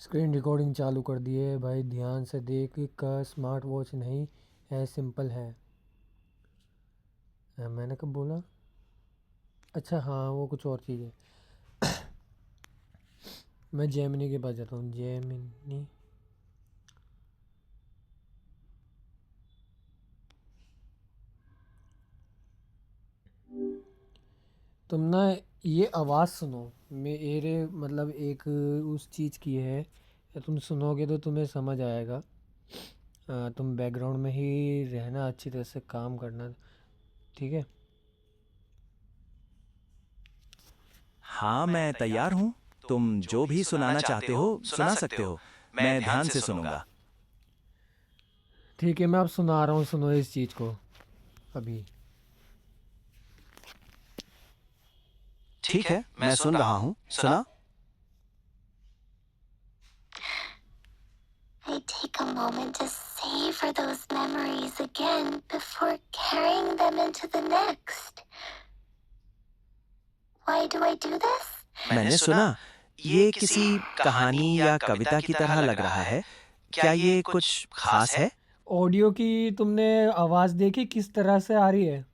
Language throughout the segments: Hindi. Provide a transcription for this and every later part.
स्क्रीन रिकॉर्डिंग चालू कर दिए भाई, ध्यान से देख का स्मार्ट वॉच नहीं है, सिंपल है। मैंने कब बोला? अच्छा हाँ, वो कुछ और चीज़ है। मैं जेमिनी के पास जाता हूँ। जेमिनी, तुम ना ये आवाज़ सुनो। मेरे मतलब एक उस चीज़ की है, तुम सुनोगे तो तुम्हें समझ आएगा। तुम बैकग्राउंड में ही रहना, अच्छी तरह से काम करना, ठीक है? हाँ, मैं तैयार हूँ। तुम जो भी सुनाना चाहते हो सुना सकते हो। मैं ध्यान से सुनूंगा। ठीक है, मैं अब सुना रहा हूँ, सुनो इस चीज़ को अभी। ठीक है, मैं सुन रहा हूँ। सुना। I take a moment to savor those memories again before carrying them into the next. Why do I do this? मैंने सुना, ये किसी कहानी या कविता की तरह लग रहा है। क्या ये कुछ खास है? ऑडियो की तुमने आवाज़ देखी किस तरह से आ रही है?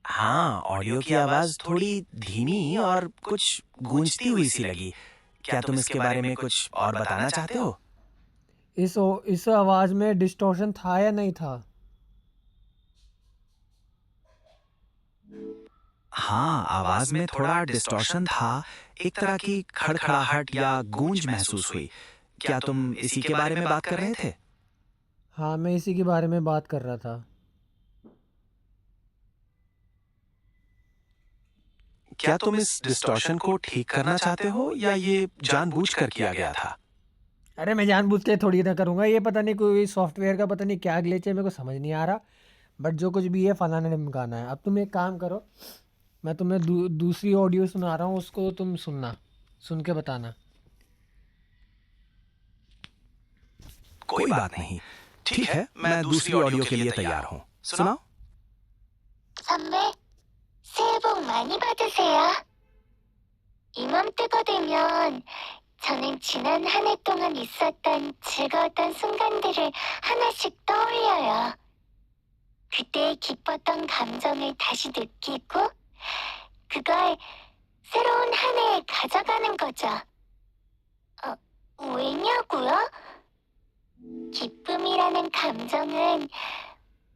हाँ, ऑडियो की आवाज थोड़ी धीमी और कुछ गूंजती हुई सी लगी। क्या तुम इसके बारे में कुछ और बताना चाहते हो? इस आवाज़ में डिस्टॉर्शन था या नहीं था? हाँ, आवाज में थोड़ा डिस्टॉर्शन था। एक तरह की खड़खड़ाहट या गूंज महसूस हुई। क्या तुम इसी के बारे में बात कर रहे थे? हाँ, मैं इसी के बारे में बात कर रहा था। क्या तुम इस डिस्टॉर्शन को ठीक करना चाहते हो या ये जानबूझकर किया गया था? अरे मैं जानबूझ के थोड़ी ना करूँगा, ये पता नहीं कोई सॉफ्टवेयर का पता नहीं क्या ग्लिच है, मेरे को समझ नहीं आ रहा। बट जो कुछ भी है फलाना ढिमकाना है। अब तुम एक काम करो, मैं तुम्हें दूसरी ऑडियो सुना रहा हूँ, उसको तुम सुनना, सुन के बताना। कोई बात नहीं। ठीक है, मैं दूसरी ऑडियो के लिए तैयार हूँ। सुनाओ। 선배, 새해 복 많이 받으세요. 이맘때가 되면 저는 지난 한 해 동안 있었던 즐거웠던 순간들을 하나씩 떠올려요. 그때 기뻤던 감정을 다시 느끼고 그걸 새로운 한 해에 가져가는 거죠. 왜냐고요? 기쁨이라는 감정은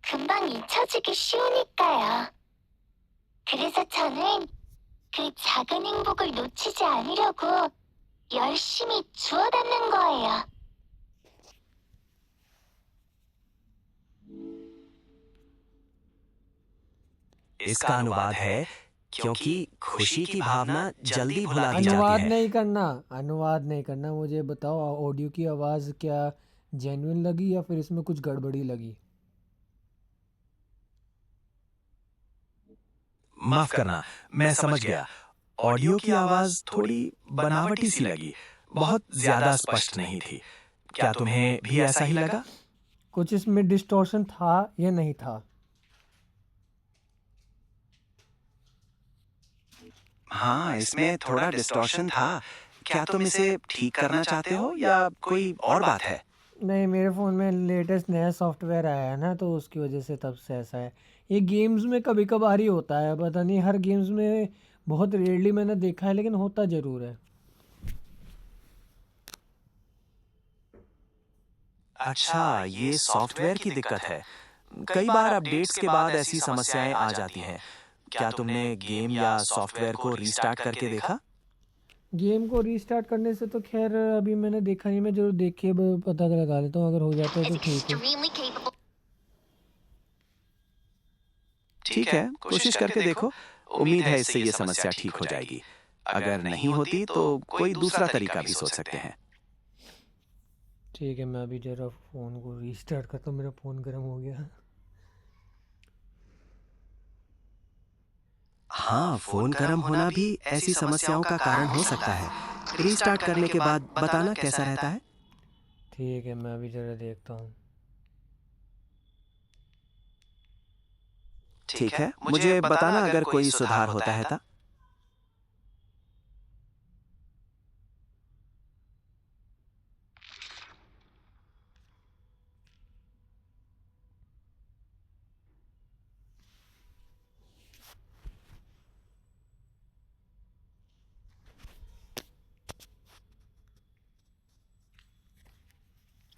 금방 잊혀지기 쉬우니까요. 그래서 저는 그 작은 행복을 놓치지 않으려고 열심히 주워 담는 거예요. इसका अनुवाद है, क्योंकि खुशी की भावना जल्दी भुला दी जाती अनुवाद है। नहीं करना, अनुवाद नहीं करना। मुझे बताओ ऑडियो की आवाज़ क्या जेन्युइन लगी या फिर इसमें कुछ गड़बड़ी लगी? माफ करना, मैं समझ गया। ऑडियो की आवाज थोड़ी बनावटी सी लगी, बहुत ज्यादा स्पष्ट नहीं थी। क्या तुम्हें भी ऐसा ही लगा? कुछ इसमें डिस्टॉर्शन था या नहीं था? हाँ, इसमें थोड़ा डिस्टॉर्शन था। क्या तुम इसे ठीक करना चाहते हो या कोई और बात है? नहीं, मेरे फ़ोन में लेटेस्ट नया सॉफ्टवेयर आया है ना, तो उसकी वजह से तब से ऐसा है। ये गेम्स में कभी कभार ही होता है, पता नहीं, हर गेम्स में बहुत रेयरली मैंने देखा है, लेकिन होता ज़रूर है। अच्छा, ये सॉफ्टवेयर की दिक्कत है। कई बार अपडेट्स के बाद ऐसी समस्याएं आ जाती हैं। क्या तुमने गेम या सॉफ्टवेयर को रीस्टार्ट करके देखा? गेम को रीस्टार्ट करने से तो खैर अभी मैंने देखा नहीं, मैं ज़रूर देख के पता लगा लेता हूँ, अगर हो जाता है Is तो ठीक है। extremely capable. ठीक है, कोशिश करके देखो। उम्मीद है इससे ये समस्या ठीक हो जाएगी। अगर नहीं होती तो कोई दूसरा तरीका भी सोच सकते हैं। ठीक है, मैं अभी ज़रा फ़ोन को रीस्टार्ट करता हूँ, मेरा फ़ोन गर्म हो गया। हाँ, फोन गर्म होना भी ऐसी समस्याओं का कारण हो सकता है। रीस्टार्ट करने के बाद बताना कैसा रहता है। ठीक है, मैं अभी ज़रा देखता हूँ। ठीक है, मुझे बताना अगर कोई सुधार होता है तो।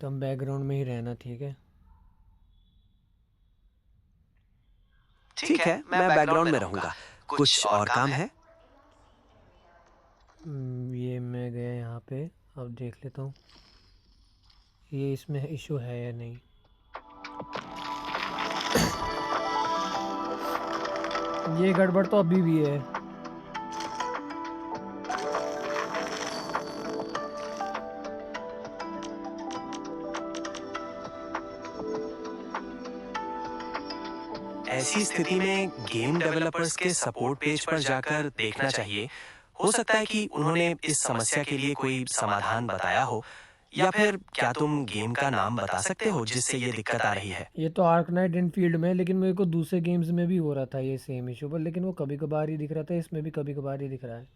तुम बैकग्राउंड में ही रहना, ठीक है? ठीक है, मैं बैकग्राउंड में रहूंगा। कुछ और काम है? ये मैं गया यहाँ पे, अब देख लेता हूँ ये इसमें इशू है या नहीं। ये गड़बड़ तो अभी भी है। ऐसी स्थिति में गेम डेवलपर्स के सपोर्ट पेज पर जाकर देखना चाहिए। हो सकता है कि उन्होंने इस समस्या के लिए कोई समाधान बताया हो, या फिर क्या तुम गेम का नाम बता सकते हो जिससे ये दिक्कत आ रही है? ये तो आर्कनाइट इनफील्ड में है, लेकिन मेरे को दूसरे गेम्स में भी हो रहा था ये सेम इशू, पर लेकिन वो कभी कभार ही दिख रहा था, इसमें भी कभी कभार ही दिख रहा है।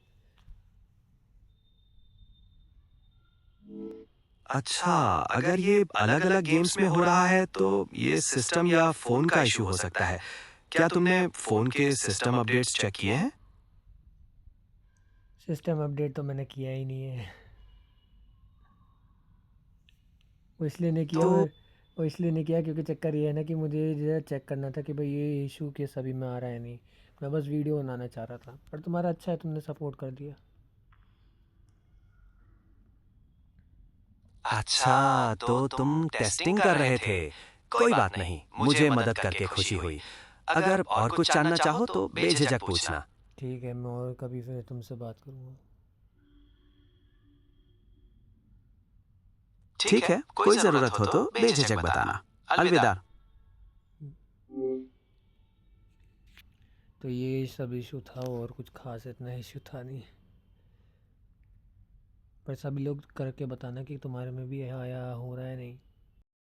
अच्छा, अगर ये अलग-अलग गेम्स में हो रहा है तो ये सिस्टम या फोन का इशू हो सकता है। क्या तुमने फोन के सिस्टम अपडेट्स चेक किए हैं? सिस्टम अपडेट तो मैंने किया ही नहीं है। वो इसलिए नहीं किया तो वो इसलिए नहीं किया क्योंकि चक्कर ये है ना कि मुझे जो चेक करना था कि भाई ये इशू के सभी में आ रहा है नहीं। मैं बस वीडियो बनाना चाह रहा था, पर तुम्हारा अच्छा है, तुमने सपोर्ट कर दिया। अच्छा, तो तुम टेस्टिंग कर रहे थे। कोई बात नहीं, मुझे मदद करके खुशी हुई। अगर और कुछ जानना चाहो तो बेझिझक पूछना। ठीक है, मैं और कभी फिर तुमसे बात करूँगा। ठीक है, कोई जरूरत हो तो बेझिझक बताना। अलविदा। तो ये सब इशू था, और कुछ खास इतना इशू था नहीं, पर सभी लोग करके बताना कि तुम्हारे में भी आया हो रहा है नहीं।